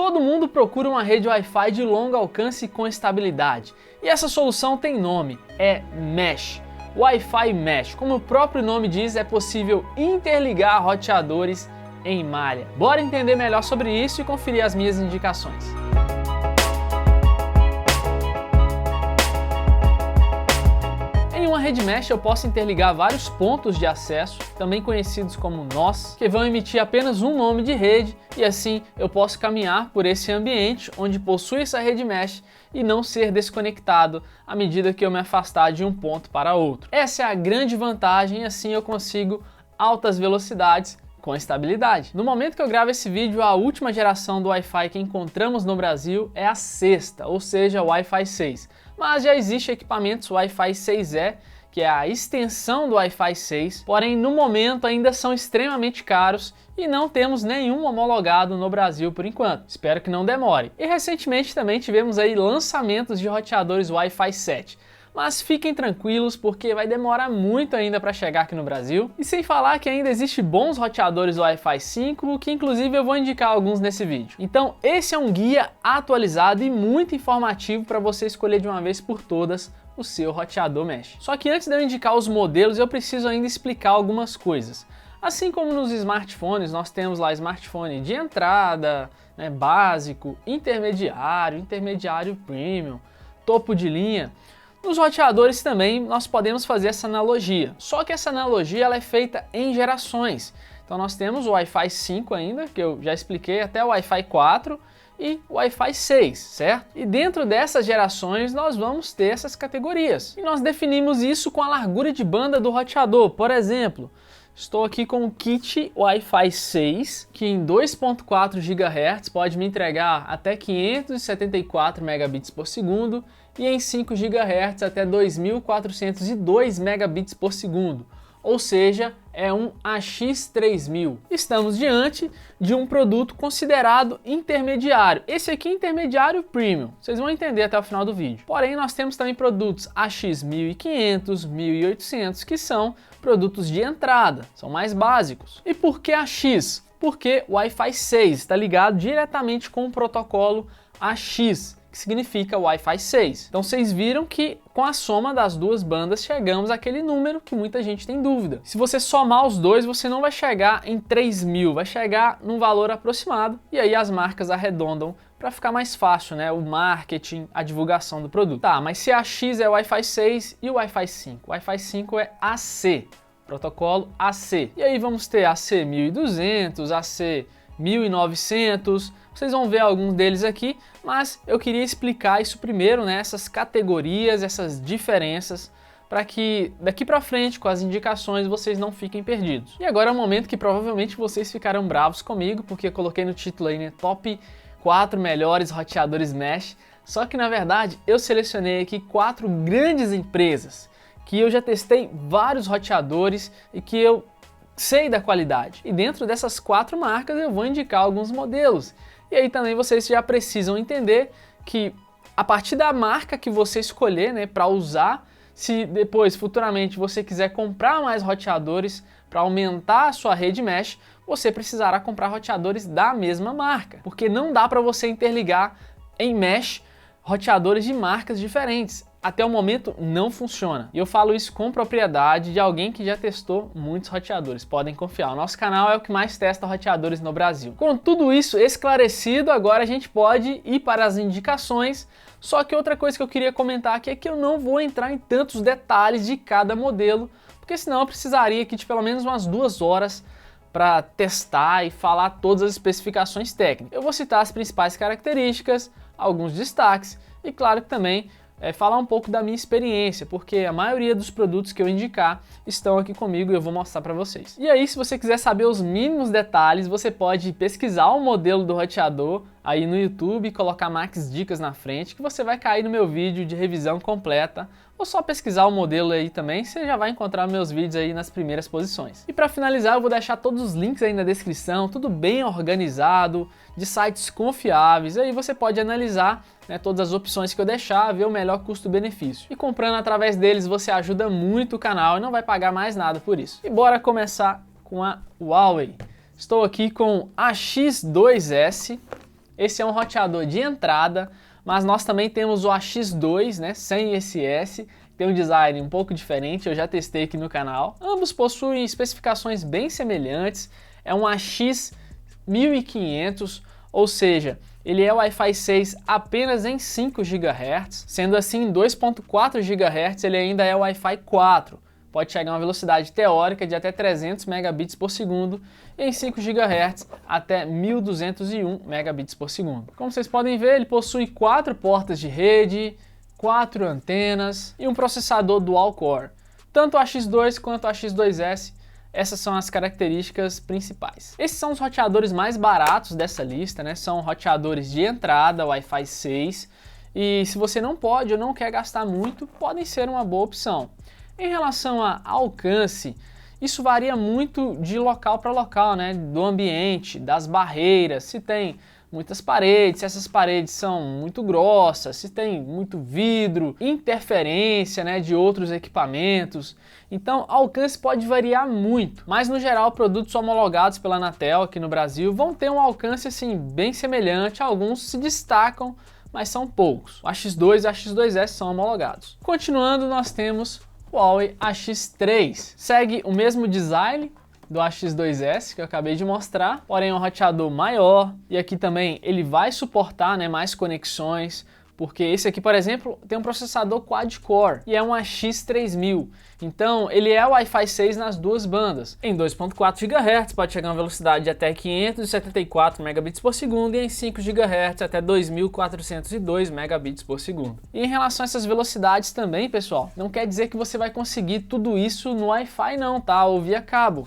Todo mundo procura uma rede Wi-Fi de longo alcance com estabilidade. E essa solução tem nome, é Mesh. Wi-Fi Mesh. Como o próprio nome diz, é possível interligar roteadores em malha. Bora entender melhor sobre isso e conferir as minhas indicações. Em uma rede mesh eu posso interligar vários pontos de acesso, também conhecidos como nós, que vão emitir apenas um nome de rede, e assim eu posso caminhar por esse ambiente onde possui essa rede mesh e não ser desconectado à medida que eu me afastar de um ponto para outro. Essa é a grande vantagem e assim eu consigo altas velocidades com estabilidade. No momento que eu gravo esse vídeo, a última geração do Wi-Fi que encontramos no Brasil é a sexta, ou seja, o Wi-Fi 6. Mas já existem equipamentos Wi-Fi 6E, que é a extensão do Wi-Fi 6, porém no momento ainda são extremamente caros e não temos nenhum homologado no Brasil por enquanto. Espero que não demore. E recentemente também tivemos aí lançamentos de roteadores Wi-Fi 7. Mas fiquem tranquilos porque vai demorar muito ainda para chegar aqui no Brasil. E sem falar que ainda existem bons roteadores Wi-Fi 5, que inclusive eu vou indicar alguns nesse vídeo. Então esse é um guia atualizado e muito informativo para você escolher de uma vez por todas o seu roteador mesh. Só que antes de eu indicar os modelos, eu preciso ainda explicar algumas coisas. Assim como nos smartphones, nós temos lá smartphone de entrada, básico, intermediário premium, topo de linha. Nos roteadores também nós podemos fazer essa analogia, só que essa analogia ela é feita em gerações. Então nós temos o Wi-Fi 5 ainda, que eu já expliquei, até o Wi-Fi 4 e o Wi-Fi 6, certo? E dentro dessas gerações nós vamos ter essas categorias. E nós definimos isso com a largura de banda do roteador. Por exemplo, estou aqui com o kit Wi-Fi 6, que em 2.4 GHz pode me entregar até 574 megabits por segundo e em 5 GHz até 2.402 megabits por segundo, ou seja, é um AX3000. Estamos diante de um produto considerado intermediário. Esse aqui é intermediário premium, vocês vão entender até o final do vídeo. Porém, nós temos também produtos AX1500, 1800, que são produtos de entrada, são mais básicos. E por que AX? Porque o Wi-Fi 6 está ligado diretamente com o protocolo AX, que significa Wi-Fi 6. Então vocês viram que com a soma das duas bandas chegamos àquele número que muita gente tem dúvida. Se você somar os dois, você não vai chegar em 3.000, vai chegar num valor aproximado e aí as marcas arredondam para ficar mais fácil, o marketing, a divulgação do produto. Tá, mas se a X é o Wi-Fi 6 e o Wi-Fi 5? O Wi-Fi 5 é AC, protocolo AC. E aí vamos ter AC 1200, AC 1900, vocês vão ver alguns deles aqui, mas eu queria explicar isso primeiro, essas categorias, essas diferenças, para que daqui para frente, com as indicações, vocês não fiquem perdidos. E agora é o momento que provavelmente vocês ficaram bravos comigo, porque eu coloquei no título aí, Top 4 melhores roteadores mesh, só que na verdade eu selecionei aqui 4 grandes empresas, que eu já testei vários roteadores e que eu sei da qualidade. E dentro dessas 4 marcas eu vou indicar alguns modelos. E aí também vocês já precisam entender que a partir da marca que você escolher, para usar, se depois futuramente você quiser comprar mais roteadores para aumentar a sua rede mesh, você precisará comprar roteadores da mesma marca, porque não dá para você interligar em mesh roteadores de marcas diferentes. Até o momento não funciona. E eu falo isso com propriedade de alguém que já testou muitos roteadores. Podem confiar, o nosso canal é o que mais testa roteadores no Brasil. Com tudo isso esclarecido, agora a gente pode ir para as indicações. Só que outra coisa que eu queria comentar aqui é que eu não vou entrar em tantos detalhes de cada modelo, porque senão eu precisaria aqui de pelo menos umas 2 horas para testar e falar todas as especificações técnicas. Eu vou citar as principais características, alguns destaques e claro que também falar um pouco da minha experiência, porque a maioria dos produtos que eu indicar estão aqui comigo e eu vou mostrar para vocês. E aí, se você quiser saber os mínimos detalhes, você pode pesquisar o modelo do roteador aí no YouTube e colocar Max Dicas na frente, que você vai cair no meu vídeo de revisão completa, ou só pesquisar o modelo aí também, você já vai encontrar meus vídeos aí nas primeiras posições. E para finalizar, eu vou deixar todos os links aí na descrição, tudo bem organizado, de sites confiáveis, aí você pode analisar todas as opções que eu deixar, ver o melhor custo-benefício. E comprando através deles você ajuda muito o canal e não vai pagar mais nada por isso. E bora começar com a Huawei. Estou aqui com a X2S, Esse é um roteador de entrada, mas nós também temos o AX2, né, sem ISS, tem um design um pouco diferente, eu já testei aqui no canal. Ambos possuem especificações bem semelhantes, é um AX1500, ou seja, ele é Wi-Fi 6 apenas em 5 GHz, sendo assim em 2.4 GHz ele ainda é Wi-Fi 4. Pode chegar a uma velocidade teórica de até 300 megabits por segundo e em 5 GHz até 1201 megabits por segundo. Como vocês podem ver, ele possui 4 portas de rede, 4 antenas e um processador dual-core. Tanto o AX2 quanto o AX2S, essas são as características principais. Esses são os roteadores mais baratos dessa lista, né? São roteadores de entrada Wi-Fi 6 e se você não pode ou não quer gastar muito, podem ser uma boa opção. Em relação a alcance, isso varia muito de local para local, né? Do ambiente, das barreiras, se tem muitas paredes, se essas paredes são muito grossas, se tem muito vidro, interferência, né, de outros equipamentos. Então, alcance pode variar muito, mas no geral, produtos homologados pela Anatel aqui no Brasil vão ter um alcance assim bem semelhante, alguns se destacam, mas são poucos. O AX2 e o AX2S são homologados. Continuando, nós temos o Huawei AX3. Segue o mesmo design do AX2S que eu acabei de mostrar, porém é um roteador maior e aqui também ele vai suportar, né, mais conexões, porque esse aqui, por exemplo, tem um processador quad-core e é um AX3000, então ele é Wi-Fi 6 nas duas bandas. Em 2.4 GHz pode chegar a uma velocidade de até 574 megabits por segundo e em 5 GHz até 2402 megabits por segundo. E em relação a essas velocidades também, pessoal, não quer dizer que você vai conseguir tudo isso no Wi-Fi não, tá? Ou via cabo.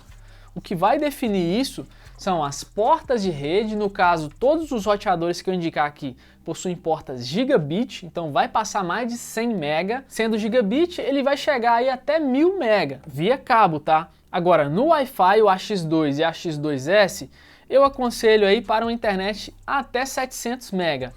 O que vai definir isso são as portas de rede, no caso todos os roteadores que eu indicar aqui possuem portas gigabit, então vai passar mais de 100 mega, sendo gigabit ele vai chegar aí até 1000 mega, via cabo, tá? Agora no Wi-Fi, o AX2 e a AX2S, eu aconselho aí para uma internet até 700 mega.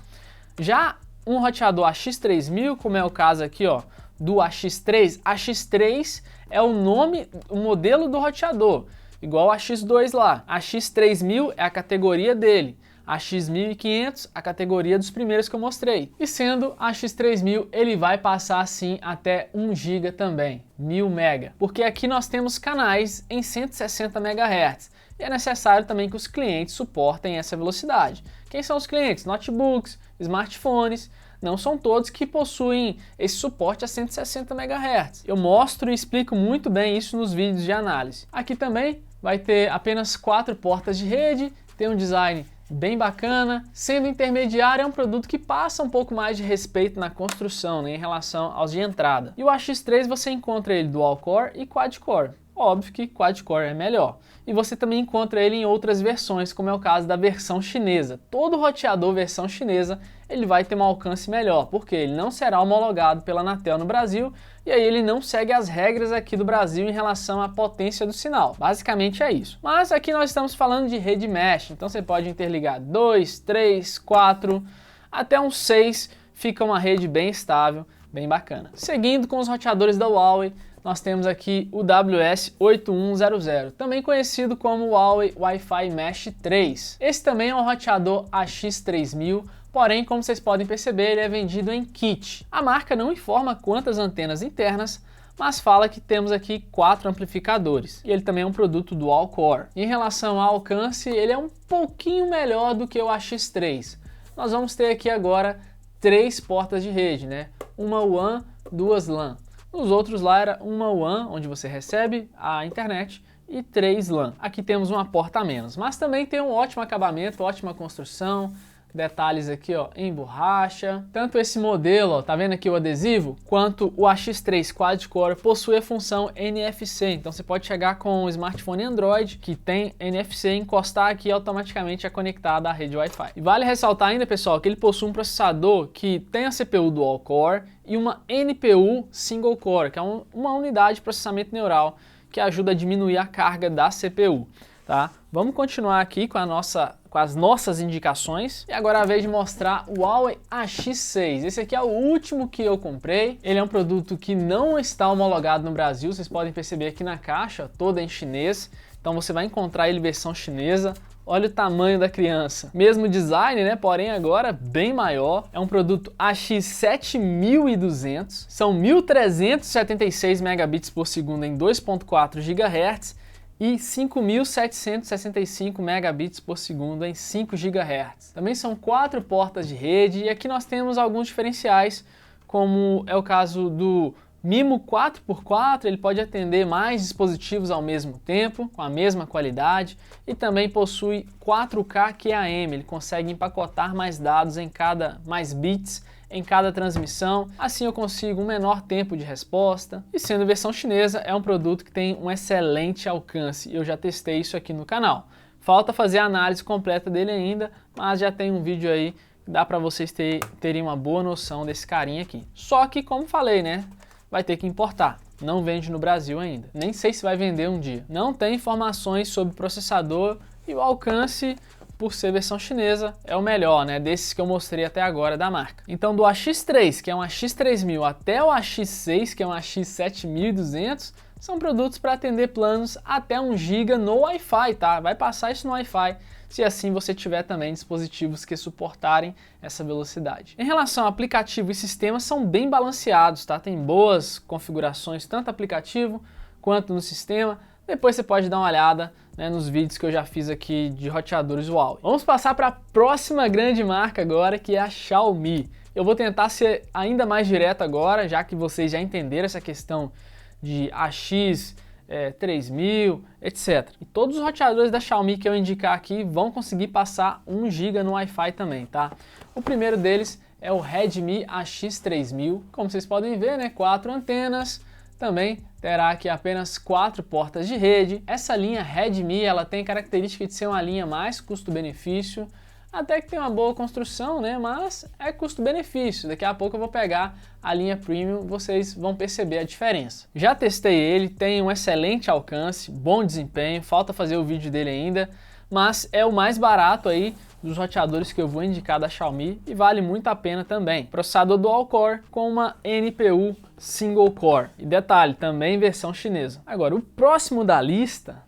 Já um roteador AX3000, como é o caso aqui, ó, do AX3, AX3 é o nome, o modelo do roteador, igual a X2 lá. A X3000 é a categoria dele, a X1500 a categoria dos primeiros que eu mostrei. E sendo a X3000, ele vai passar assim até 1 GB também, 1000 mega. Porque aqui nós temos canais em 160 MHz. E é necessário também que os clientes suportem essa velocidade. Quem são os clientes? Notebooks, smartphones. Não são todos que possuem esse suporte a 160 MHz. Eu mostro e explico muito bem isso nos vídeos de análise. Aqui também vai ter apenas 4 portas de rede, tem um design bem bacana. Sendo intermediário, é um produto que passa um pouco mais de respeito na construção, né, em relação aos de entrada. E o AX3 você encontra ele dual core e quad core. Óbvio que quad-core é melhor. E você também encontra ele em outras versões, como é o caso da versão chinesa. Todo roteador versão chinesa ele vai ter um alcance melhor, porque ele não será homologado pela Anatel no Brasil e aí ele não segue as regras aqui do Brasil em relação à potência do sinal. Basicamente é isso. Mas aqui nós estamos falando de rede mesh, então você pode interligar 2, 3, 4, até uns 6, fica uma rede bem estável, bem bacana. Seguindo com os roteadores da Huawei, nós temos aqui o WS8100, também conhecido como Huawei Wi-Fi Mesh 3. Esse também é um roteador AX3000, porém, como vocês podem perceber, ele é vendido em kit. A marca não informa quantas antenas internas, mas fala que temos aqui 4 amplificadores. E ele também é um produto dual core. Em relação ao alcance, ele é um pouquinho melhor do que o AX3. Nós vamos ter aqui agora 3 portas de rede, né? Uma WAN, 2 LAN. Nos outros lá era uma WAN, onde você recebe a internet, e 3 LAN. Aqui temos uma porta a menos, mas também tem um ótimo acabamento, ótima construção, detalhes aqui ó, em borracha. Tanto esse modelo, ó, tá vendo aqui o adesivo, quanto o AX3 quad-core possui a função NFC. Então você pode chegar com o smartphone Android que tem NFC, encostar aqui e automaticamente é conectado à rede Wi-Fi. E vale ressaltar ainda, pessoal, que ele possui um processador que tem a CPU dual core e uma NPU single core, que é uma unidade de processamento neural que ajuda a diminuir a carga da CPU. Tá? Vamos continuar aqui com as nossas indicações. E agora é a vez de mostrar o Huawei AX6. Esse aqui é o último que eu comprei. Ele é um produto que não está homologado no Brasil. Vocês podem perceber aqui na caixa, toda em chinês. Então você vai encontrar ele versão chinesa. Olha o tamanho da criança. Mesmo design, né? Porém agora bem maior. É um produto AX7200. São 1376 megabits por segundo em 2.4 GHz e 5.765 megabits por segundo em 5 GHz. Também são 4 portas de rede e aqui nós temos alguns diferenciais, como é o caso do MIMO 4x4, ele pode atender mais dispositivos ao mesmo tempo, com a mesma qualidade, e também possui 4K QAM, ele consegue empacotar mais dados mais bits em cada transmissão, assim eu consigo um menor tempo de resposta. E sendo versão chinesa, é um produto que tem um excelente alcance, eu já testei isso aqui no canal. Falta fazer a análise completa dele ainda, mas já tem um vídeo aí que dá para vocês terem uma boa noção desse carinha aqui. Só que, como falei, né? Vai ter que importar. Não vende no Brasil ainda. Nem sei se vai vender um dia. Não tem informações sobre o processador e o alcance, por ser versão chinesa, é o melhor, né? Desses que eu mostrei até agora da marca. Então do AX3, que é um AX3000, até o AX6, que é um AX7200, são produtos para atender planos até 1 GB no Wi-Fi, tá? Vai passar isso no Wi-Fi, se assim você tiver também dispositivos que suportarem essa velocidade. Em relação ao aplicativo e sistema, são bem balanceados, tá? Tem boas configurações, tanto aplicativo quanto no sistema. Depois você pode dar uma olhada, né, nos vídeos que eu já fiz aqui de roteadores Huawei. Vamos passar para a próxima grande marca agora, que é a Xiaomi. Eu vou tentar ser ainda mais direto agora, já que vocês já entenderam essa questão de AX, 3000, etc. E todos os roteadores da Xiaomi que eu indicar aqui vão conseguir passar 1 GB no Wi-Fi também, tá? O primeiro deles é o Redmi AX3000. Como vocês podem ver, né, 4 antenas, também terá aqui apenas 4 portas de rede. Essa linha Redmi, ela tem a característica de ser uma linha mais custo-benefício, até que tem uma boa construção, né? Mas é custo-benefício. Daqui a pouco eu vou pegar a linha Premium, vocês vão perceber a diferença. Já testei ele, tem um excelente alcance, bom desempenho, falta fazer o vídeo dele ainda, mas é o mais barato aí dos roteadores que eu vou indicar da Xiaomi e vale muito a pena também. Processador dual core com uma NPU single core. E detalhe, também versão chinesa. Agora, o próximo da lista,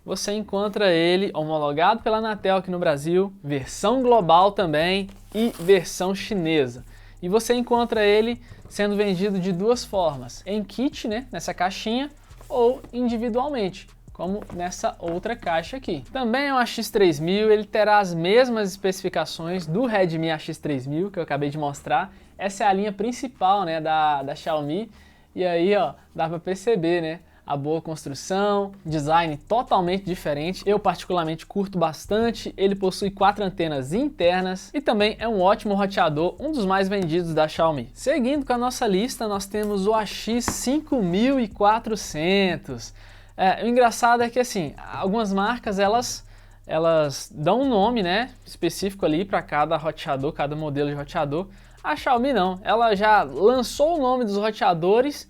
você encontra ele homologado pela Anatel aqui no Brasil, versão global também e versão chinesa. E você encontra ele sendo vendido de duas formas, em kit, né, nessa caixinha, ou individualmente, como nessa outra caixa aqui. Também é um AX3000, ele terá as mesmas especificações do Redmi AX3000 que eu acabei de mostrar. Essa é a linha principal, né, da Xiaomi, e aí ó, dá para perceber, né, a boa construção, design totalmente diferente, eu particularmente curto bastante. Ele possui 4 antenas internas e também é um ótimo roteador, um dos mais vendidos da Xiaomi. Seguindo com a nossa lista, nós temos o AX5400. O engraçado é que assim, algumas marcas elas dão um nome, né, específico ali para cada roteador, cada modelo de roteador. A Xiaomi não, ela já lançou o nome dos roteadores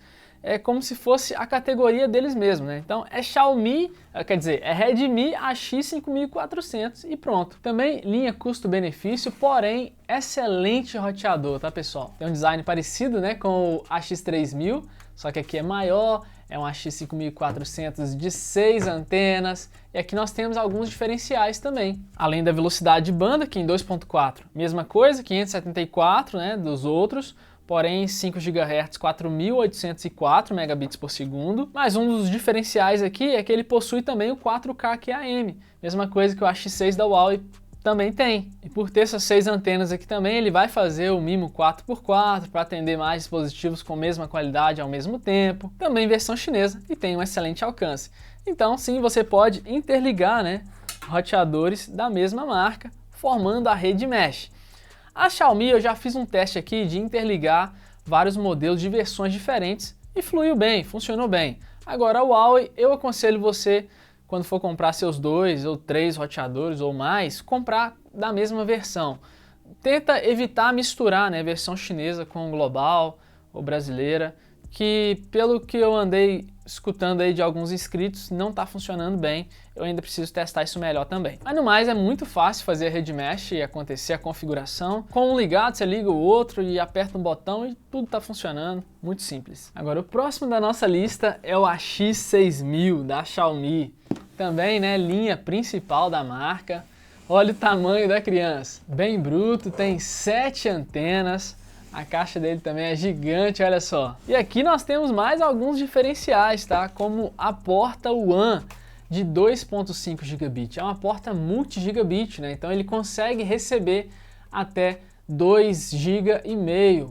como se fosse a categoria deles mesmos, né? Então é Xiaomi, quer dizer, é Redmi AX5400 e pronto. Também linha custo-benefício, porém excelente roteador, tá pessoal? Tem um design parecido, né, com o AX3000, só que aqui é maior, é um AX5400 de 6 antenas, e aqui nós temos alguns diferenciais também. Além da velocidade de banda, que em 2.4, mesma coisa, 574, né, dos outros, porém 5 GHz 4.804 megabits por segundo. Mas um dos diferenciais aqui é que ele possui também o 4K QAM, mesma coisa que o AX6 da Huawei também tem. E por ter essas 6 antenas aqui também, ele vai fazer o MIMO 4x4 para atender mais dispositivos com a mesma qualidade ao mesmo tempo. Também versão chinesa e tem um excelente alcance. Então sim, você pode interligar, né, roteadores da mesma marca, formando a rede mesh. A Xiaomi, eu já fiz um teste aqui de interligar vários modelos de versões diferentes e fluiu bem, funcionou bem. Agora a Huawei, eu aconselho você, quando for comprar seus 2 ou 3 roteadores ou mais, comprar da mesma versão. Tenta evitar misturar, né, versão chinesa com global ou brasileira, que pelo que eu andei escutando aí de alguns inscritos, não está funcionando bem. Eu ainda preciso testar isso melhor também. Mas no mais, é muito fácil fazer a rede mesh e acontecer a configuração. Com um ligado, você liga o outro e aperta um botão e tudo está funcionando. Muito simples. Agora, o próximo da nossa lista é o AX6000 da Xiaomi. Também, né, linha principal da marca. Olha o tamanho da criança. Bem bruto, tem 7 antenas. A caixa dele também é gigante, olha só. E aqui nós temos mais alguns diferenciais, tá? Como a porta WAN de 2.5 gigabit. É uma porta multi-gigabit, né? Então ele consegue receber até 2,5 GB,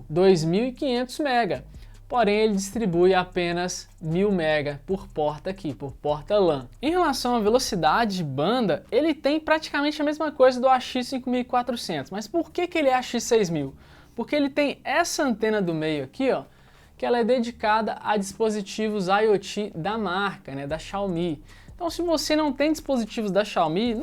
2.500 MB. Porém, ele distribui apenas 1.000 MB por porta aqui, por porta LAN. Em relação à velocidade de banda, ele tem praticamente a mesma coisa do AX5400. Mas por que ele é AX6000? Porque ele tem essa antena do meio aqui, ó, que ela é dedicada a dispositivos IoT da marca, né, da Xiaomi. Então, se você não tem dispositivos da Xiaomi,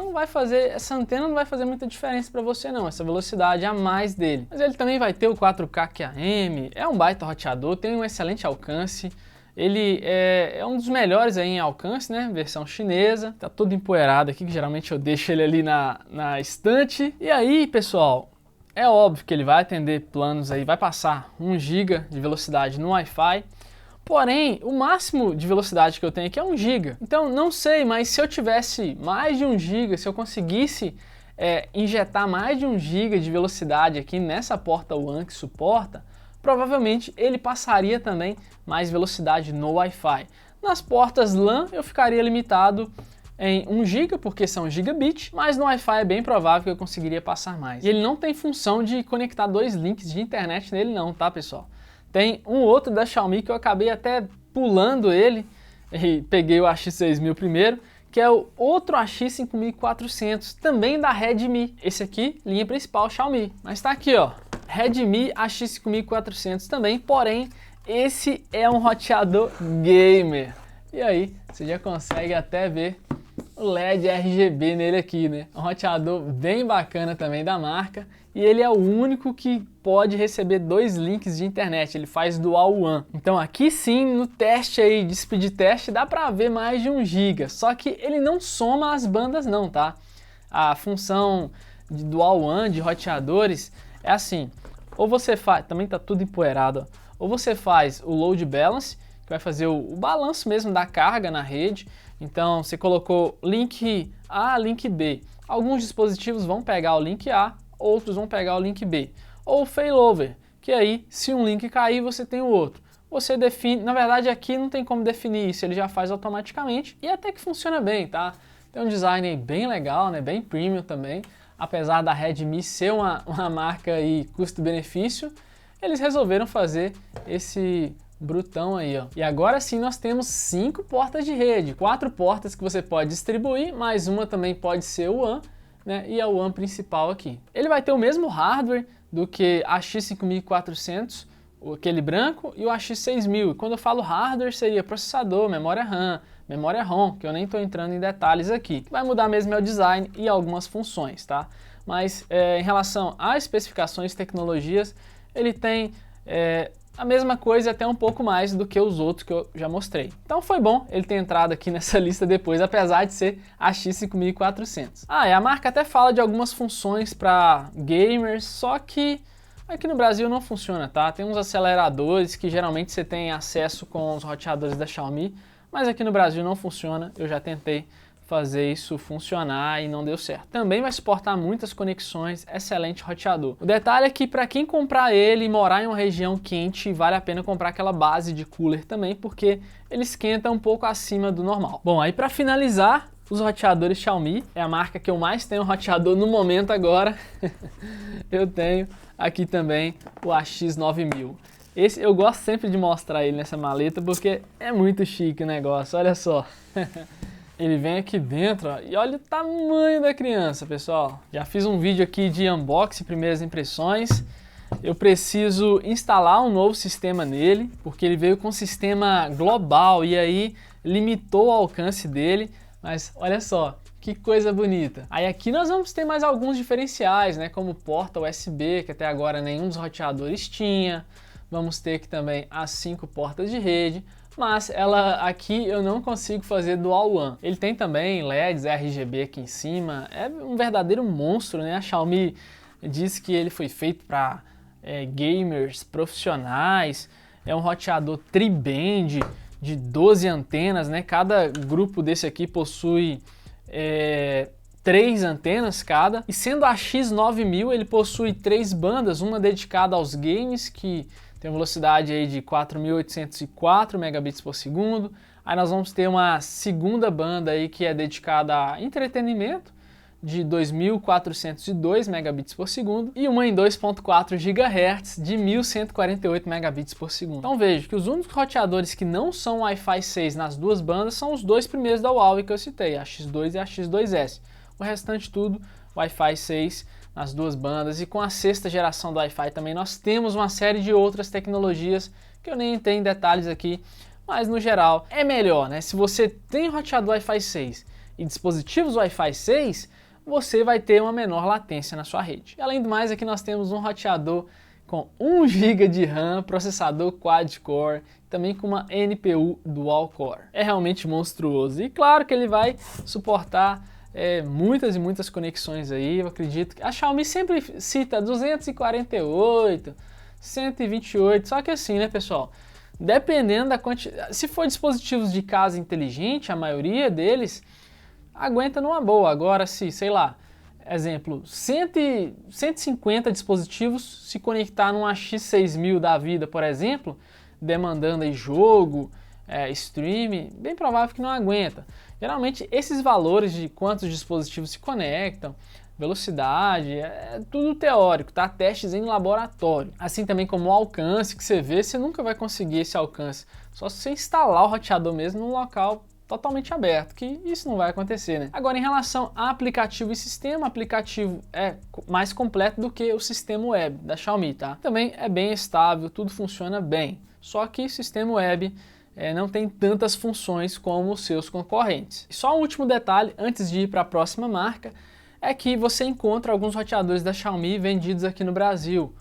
essa antena não vai fazer muita diferença para você não, essa velocidade a mais dele. Mas ele também vai ter o 4K QAM, é um baita roteador, tem um excelente alcance. Ele é um dos melhores aí em alcance, né? Versão chinesa. Tá todo empoeirado aqui, que geralmente eu deixo ele ali na estante. E aí, pessoal, é óbvio que ele vai atender planos aí, vai passar 1 GB de velocidade no Wi-Fi. Porém, o máximo de velocidade que eu tenho aqui é 1 GB. Então, não sei, mas se eu tivesse mais de 1 GB, se eu conseguisse injetar mais de 1 GB de velocidade aqui nessa porta WAN que suporta, provavelmente ele passaria também mais velocidade no Wi-Fi. Nas portas LAN eu ficaria limitado em 1 GB, porque são gigabit, mas no Wi-Fi é bem provável que eu conseguiria passar mais. E ele não tem função de conectar 2 links de internet nele não, tá, pessoal? Tem um outro da Xiaomi que eu acabei até pulando ele e peguei o AX6000 primeiro, que é o outro AX5400, também da Redmi. Esse aqui, linha principal Xiaomi. Mas tá aqui, ó, Redmi AX5400 também, porém esse é um roteador gamer. E aí, você já consegue até ver o LED RGB nele aqui, né? Um roteador bem bacana também da marca. E ele é o único que pode receber 2 links de internet, ele faz dual WAN. Então aqui sim, no teste aí de speed test, dá pra ver mais de 1 GB. Só que ele não soma as bandas não, tá? A função de dual WAN, de roteadores, é assim. Ou você faz, também tá tudo empoeirado, ó. Ou você faz o load balance, que vai fazer o balanço mesmo da carga na rede. Então você colocou link A, link B. Alguns dispositivos vão pegar o link A, outros vão pegar o link B. Ou failover, que aí se um link cair você tem o outro. Você define, na verdade aqui não tem como definir isso, ele já faz automaticamente e até que funciona bem, tá? Tem um design aí bem legal, né? Bem premium também. Apesar da Redmi ser uma marca aí custo-benefício, eles resolveram fazer esse brutão aí, ó. E agora sim nós temos 5 portas de rede, 4 portas que você pode distribuir, mais uma também pode ser o WAN, né? E a WAN principal aqui. Ele vai ter o mesmo hardware do que a AX5400, aquele branco, e o AX6000. E quando eu falo hardware seria processador, memória RAM, memória ROM, que eu nem estou entrando em detalhes aqui. O que vai mudar mesmo é o design e algumas funções, tá? Mas em relação às especificações e tecnologias, ele tem a mesma coisa e até um pouco mais do que os outros que eu já mostrei. Então foi bom ele ter entrado aqui nessa lista depois, apesar de ser a AX5400. E a marca até fala de algumas funções para gamers, só que aqui no Brasil não funciona, tá? Tem uns aceleradores que geralmente você tem acesso com os roteadores da Xiaomi, mas aqui no Brasil não funciona, eu já tentei fazer isso funcionar e não deu certo. Também vai suportar muitas conexões, excelente roteador. O detalhe é que para quem comprar ele e morar em uma região quente, vale a pena comprar aquela base de cooler também, porque ele esquenta um pouco acima do normal. Bom, aí para finalizar, os roteadores Xiaomi, é a marca que eu mais tenho roteador no momento agora. Eu tenho aqui também o AX9000. Esse eu gosto sempre de mostrar ele nessa maleta, porque é muito chique o negócio, olha só. Ele vem aqui dentro, ó, e olha o tamanho da criança, pessoal. Já fiz um vídeo aqui de unboxing, primeiras impressões. Eu preciso instalar um novo sistema nele, porque ele veio com um sistema global e aí limitou o alcance dele. Mas olha só, que coisa bonita. Aí aqui nós vamos ter mais alguns diferenciais, né? Como porta USB, que até agora nenhum dos roteadores tinha. Vamos ter aqui também as 5 portas de rede. Mas ela aqui eu não consigo fazer dual WAN. Ele tem também LEDs RGB aqui em cima, é um verdadeiro monstro, né? A Xiaomi diz que ele foi feito para gamers profissionais, é um roteador tri-band de 12 antenas, né? Cada grupo desse aqui possui 3 antenas cada, e sendo a X9000 ele possui 3 bandas, uma dedicada aos games, que tem velocidade aí de 4.804 megabits por segundo. Aí nós vamos ter uma segunda banda aí que é dedicada a entretenimento, de 2.402 megabits por segundo, e uma em 2.4 GHz de 1.148 megabits por segundo. Então vejo que os únicos roteadores que não são Wi-Fi 6 nas duas bandas são os dois primeiros da Huawei que eu citei, a X2 e a X2S. O restante tudo Wi-Fi 6 nas duas bandas, e com a sexta geração do Wi-Fi também nós temos uma série de outras tecnologias que eu nem entrei em detalhes aqui, mas no geral é melhor, né? Se você tem roteador Wi-Fi 6 e dispositivos Wi-Fi 6, você vai ter uma menor latência na sua rede. E além do mais, aqui nós temos um roteador com 1 GB de RAM, processador quad-core, também com uma NPU dual-core. É realmente monstruoso. E claro que ele vai suportar muitas e muitas conexões aí. Eu acredito que a Xiaomi sempre cita 248, 128, só que assim, né, pessoal? Dependendo da quantidade, se for dispositivos de casa inteligente, a maioria deles aguenta numa boa. Agora, se, sei lá, exemplo, 150 dispositivos se conectar numa X6000 da vida, por exemplo, demandando aí jogo, streaming, bem provável que não aguenta. Geralmente, esses valores de quantos dispositivos se conectam, velocidade, é tudo teórico, tá? Testes em laboratório. Assim também como o alcance que você vê, você nunca vai conseguir esse alcance. Só se você instalar o roteador mesmo num local totalmente aberto, que isso não vai acontecer, né? Agora, em relação a aplicativo e sistema, o aplicativo é mais completo do que o sistema web da Xiaomi, tá? Também é bem estável, tudo funciona bem. Só que o sistema web não tem tantas funções como os seus concorrentes. E só um último detalhe, antes de ir para a próxima marca, é que você encontra alguns roteadores da Xiaomi vendidos aqui no Brasil,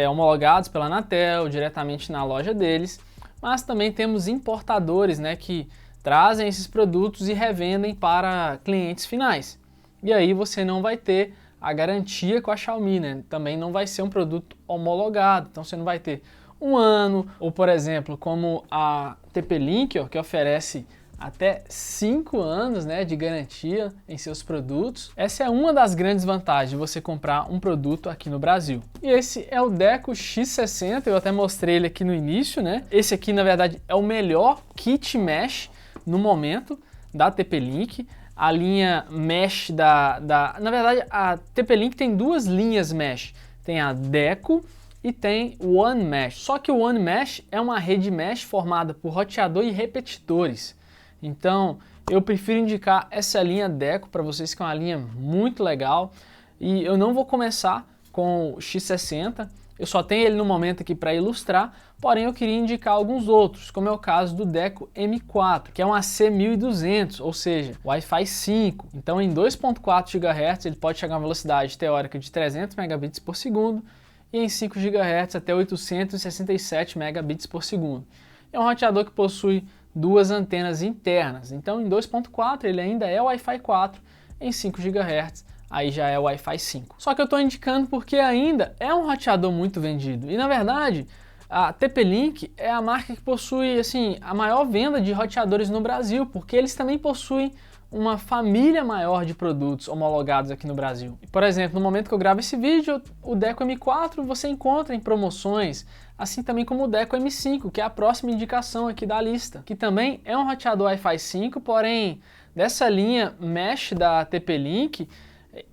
homologados pela Anatel, diretamente na loja deles, mas também temos importadores, né, que trazem esses produtos e revendem para clientes finais. E aí você não vai ter a garantia com a Xiaomi, né? Também não vai ser um produto homologado, então você não vai ter 1 ano, ou por exemplo, como a TP-Link, que oferece até 5 anos, né, de garantia em seus produtos. Essa é uma das grandes vantagens de você comprar um produto aqui no Brasil. E esse é o Deco X60, eu até mostrei ele aqui no início, né? Esse aqui, na verdade, é o melhor kit mesh no momento da TP-Link. A linha mesh na verdade, a TP-Link tem duas linhas mesh. Tem a Deco e tem o One Mesh. Só que o One Mesh é uma rede mesh formada por roteador e repetidores. Então, eu prefiro indicar essa linha Deco para vocês, que é uma linha muito legal. E eu não vou começar com o X60, eu só tenho ele no momento aqui para ilustrar, porém eu queria indicar alguns outros, como é o caso do Deco M4, que é um AC1200, ou seja, Wi-Fi 5. Então em 2.4 GHz ele pode chegar a uma velocidade teórica de 300 megabits por segundo e em 5 GHz até 867 megabits por segundo. É um roteador que possui duas antenas internas, então em 2.4 ele ainda é Wi-Fi 4, em 5 GHz aí já é Wi-Fi 5. Só que eu estou indicando porque ainda é um roteador muito vendido. E na verdade, a TP-Link é a marca que possui assim, a maior venda de roteadores no Brasil, porque eles também possuem uma família maior de produtos homologados aqui no Brasil. Por exemplo, no momento que eu gravo esse vídeo, o Deco M4 você encontra em promoções, assim também como o Deco M5, que é a próxima indicação aqui da lista, que também é um roteador Wi-Fi 5, porém dessa linha mesh da TP-Link,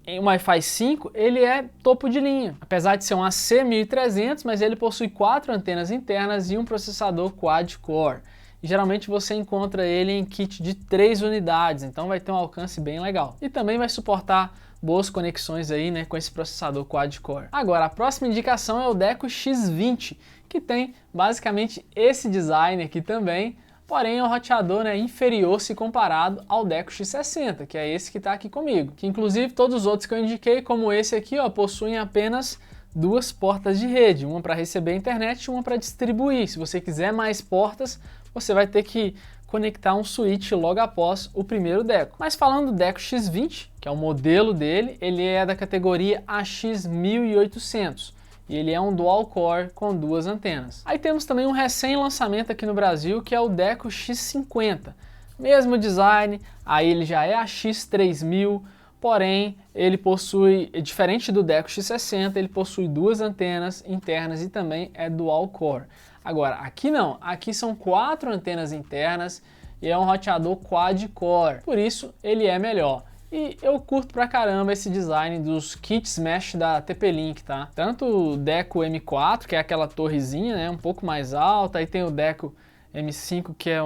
em Wi-Fi 5, ele é topo de linha. Apesar de ser um AC1300, mas ele possui 4 antenas internas e um processador quad-core. E geralmente você encontra ele em kit de 3 unidades, então vai ter um alcance bem legal. E também vai suportar boas conexões aí, né, com esse processador quad-core. Agora, a próxima indicação é o Deco X20, que tem basicamente esse design aqui também, porém é um roteador, né, inferior se comparado ao Deco X60, que é esse que está aqui comigo. Que inclusive todos os outros que eu indiquei, como esse aqui, possuem apenas 2 portas de rede, uma para receber a internet e uma para distribuir. Se você quiser mais portas, você vai ter que conectar um switch logo após o primeiro Deco. Mas falando do Deco X20, que é o modelo dele, ele é da categoria AX1800. E ele é um dual core com 2 antenas. Aí temos também um recém-lançamento aqui no Brasil, que é o Deco X50. Mesmo design, aí ele já é a X3000, porém ele possui, diferente do Deco X60, ele possui 2 antenas internas e também é dual core. Agora, aqui não, aqui são 4 antenas internas e é um roteador quad-core, por isso ele é melhor. E eu curto pra caramba esse design dos kits mesh da TP-Link, tá? Tanto o Deco M4, que é aquela torrezinha, né, um pouco mais alta, aí tem o Deco M5, que é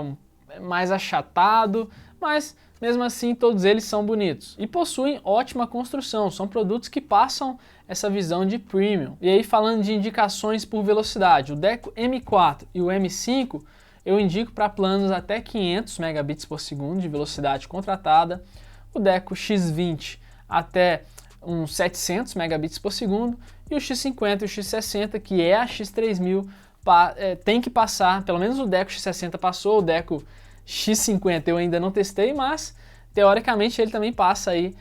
mais achatado, mas mesmo assim todos eles são bonitos. E possuem ótima construção, são produtos que passam essa visão de premium. E aí falando de indicações por velocidade, o Deco M4 e o M5 eu indico para planos até 500 megabits por segundo de velocidade contratada, o Deco X20 até uns 700 megabits por segundo e o X50 e o X60, que é a X3000, tem que passar, pelo menos o Deco X60 passou, o Deco X50 eu ainda não testei, mas teoricamente ele também passa aí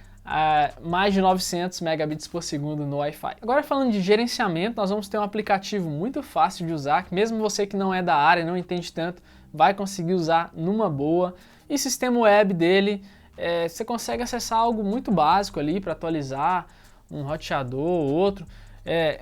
mais de 900 megabits por segundo no Wi-Fi. Agora falando de gerenciamento, nós vamos ter um aplicativo muito fácil de usar, que mesmo você que não é da área, não entende tanto, vai conseguir usar numa boa. E sistema web dele, você consegue acessar algo muito básico ali para atualizar um roteador ou outro.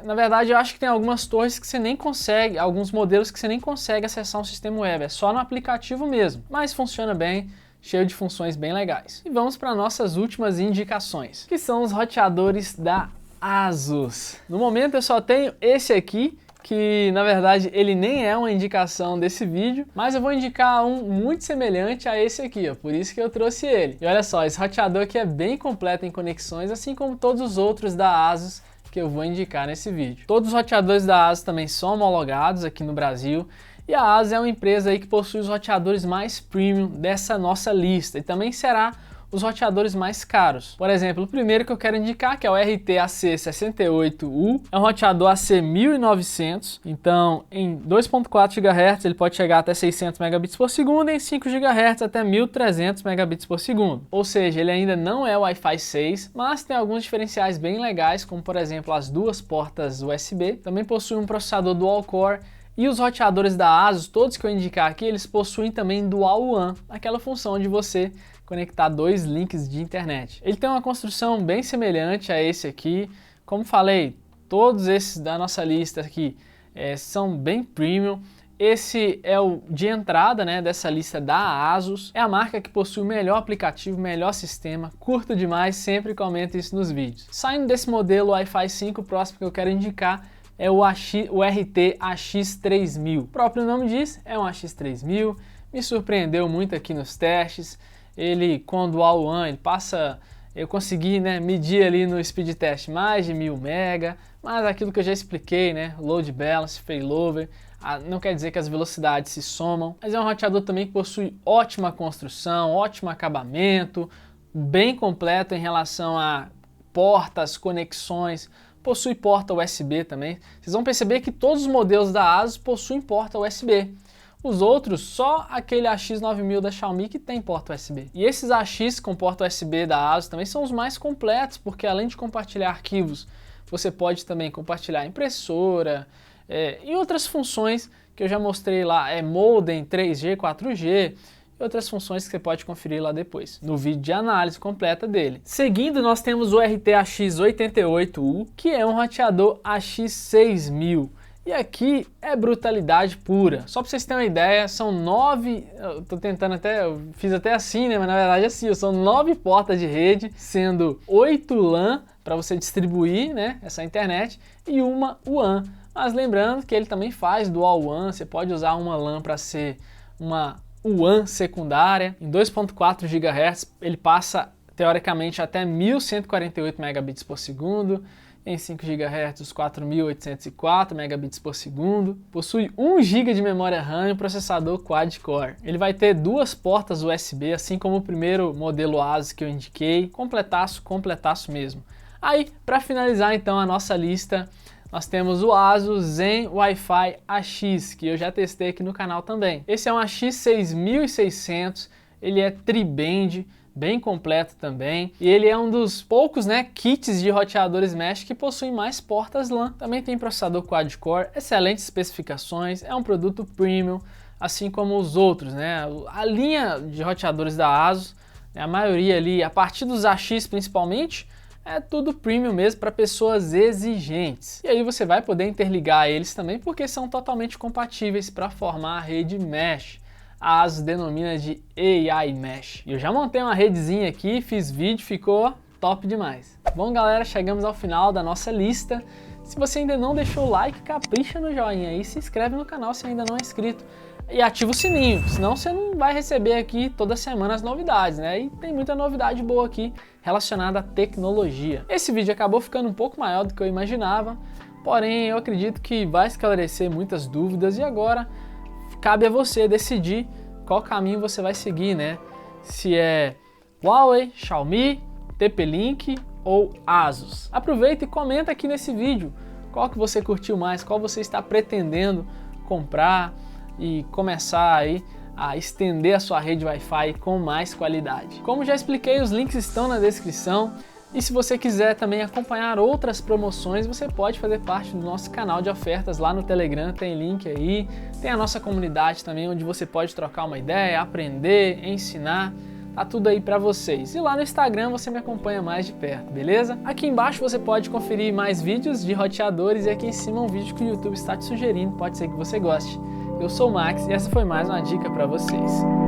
Na verdade, eu acho que tem algumas torres que você nem consegue, alguns modelos que você nem consegue acessar um sistema web, é só no aplicativo mesmo, mas funciona bem, cheio de funções bem legais. E vamos para nossas últimas indicações, que são os roteadores da ASUS. No momento eu só tenho esse aqui, que na verdade ele nem é uma indicação desse vídeo, mas eu vou indicar um muito semelhante a esse aqui, ó, por isso que eu trouxe ele. E olha só, esse roteador aqui é bem completo em conexões, assim como todos os outros da ASUS que eu vou indicar nesse vídeo. Todos os roteadores da ASUS também são homologados aqui no Brasil, e a ASUS é uma empresa aí que possui os roteadores mais premium dessa nossa lista, e também será os roteadores mais caros. Por exemplo, o primeiro que eu quero indicar, que é o RT-AC68U, é um roteador AC1900, então em 2.4 GHz ele pode chegar até 600 megabits por segundo, e em 5 GHz até 1300 megabits por segundo. Ou seja, ele ainda não é Wi-Fi 6, mas tem alguns diferenciais bem legais, como por exemplo as 2 portas USB, também possui um processador dual-core, e os roteadores da ASUS, todos que eu indicar aqui, eles possuem também Dual WAN, aquela função de você conectar 2 links de internet. Ele tem uma construção bem semelhante a esse aqui. Como falei, todos esses da nossa lista aqui são bem premium. Esse é o de entrada, né, dessa lista da ASUS. É a marca que possui o melhor aplicativo, melhor sistema. Curto demais, sempre comento isso nos vídeos. Saindo desse modelo Wi-Fi 5, o próximo que eu quero indicar é o RT AX3000. O próprio nome diz, é um AX3000. Me surpreendeu muito aqui nos testes. Ele com Dual WAN, ele passa, eu consegui, né, medir ali no speed test mais de 1000 MB, mas aquilo que eu já expliquei, né, load balance, failover, não quer dizer que as velocidades se somam, mas é um roteador também que possui ótima construção, ótimo acabamento, bem completo em relação a portas, conexões, possui porta USB também. Vocês vão perceber que todos os modelos da ASUS possuem porta USB. Os outros, só aquele AX9000 da Xiaomi que tem porta USB. E esses AX com porta USB da ASUS também são os mais completos, porque além de compartilhar arquivos, você pode também compartilhar impressora e outras funções que eu já mostrei lá, modem 3G, 4G, e outras funções que você pode conferir lá depois, no vídeo de análise completa dele. Seguindo, nós temos o RT AX88U, que é um roteador AX6000. E aqui é brutalidade pura. Só para vocês terem uma ideia, são 9, eu tô tentando até, eu fiz até assim, né, mas na verdade é assim, são 9 portas de rede, sendo 8 LAN para você distribuir, né, essa internet, e uma WAN. Mas lembrando que ele também faz Dual WAN, você pode usar uma LAN para ser uma WAN secundária. Em 2.4 GHz ele passa teoricamente até 1148 megabits por segundo. Em 5 GHz, os 4.804 megabits por segundo. Possui 1 GB de memória RAM e um processador quad-core. Ele vai ter 2 portas USB, assim como o primeiro modelo ASUS que eu indiquei. Completaço, completaço mesmo. Aí, para finalizar então a nossa lista, nós temos o ASUS Zen Wi-Fi AX, que eu já testei aqui no canal também. Esse é um AX6600, ele é tri-band, bem completo também, e ele é um dos poucos, né, kits de roteadores mesh que possuem mais portas LAN. Também tem processador quad-core, excelentes especificações, é um produto premium, assim como os outros, né? A linha de roteadores da ASUS A maioria ali, a partir dos AX principalmente, é tudo premium mesmo para pessoas exigentes. E aí você vai poder interligar eles também porque são totalmente compatíveis para formar a rede Mesh. A ASUS denomina de AI Mesh. Eu já montei uma redezinha aqui, fiz vídeo, ficou top demais. Bom galera, chegamos ao final da nossa lista. Se você ainda não deixou o like, capricha no joinha e se inscreve no canal se ainda não é inscrito. E ativa o sininho, senão você não vai receber aqui toda semana as novidades, né? E tem muita novidade boa aqui relacionada à tecnologia. Esse vídeo acabou ficando um pouco maior do que eu imaginava, porém eu acredito que vai esclarecer muitas dúvidas e agora cabe a você decidir qual caminho você vai seguir, né? Se é Huawei, Xiaomi, TP-Link ou ASUS. Aproveita e comenta aqui nesse vídeo qual que você curtiu mais, qual você está pretendendo comprar e começar aí a estender a sua rede Wi-Fi com mais qualidade. Como já expliquei, os links estão na descrição e se você quiser também acompanhar outras promoções, você pode fazer parte do nosso canal de ofertas lá no Telegram, tem link aí, tem a nossa comunidade também onde você pode trocar uma ideia, aprender, ensinar. Tá tudo aí pra vocês. E lá no Instagram você me acompanha mais de perto, beleza? Aqui embaixo você pode conferir mais vídeos de roteadores e aqui em cima um vídeo que o YouTube está te sugerindo, pode ser que você goste. Eu sou o Max e essa foi mais uma dica pra vocês.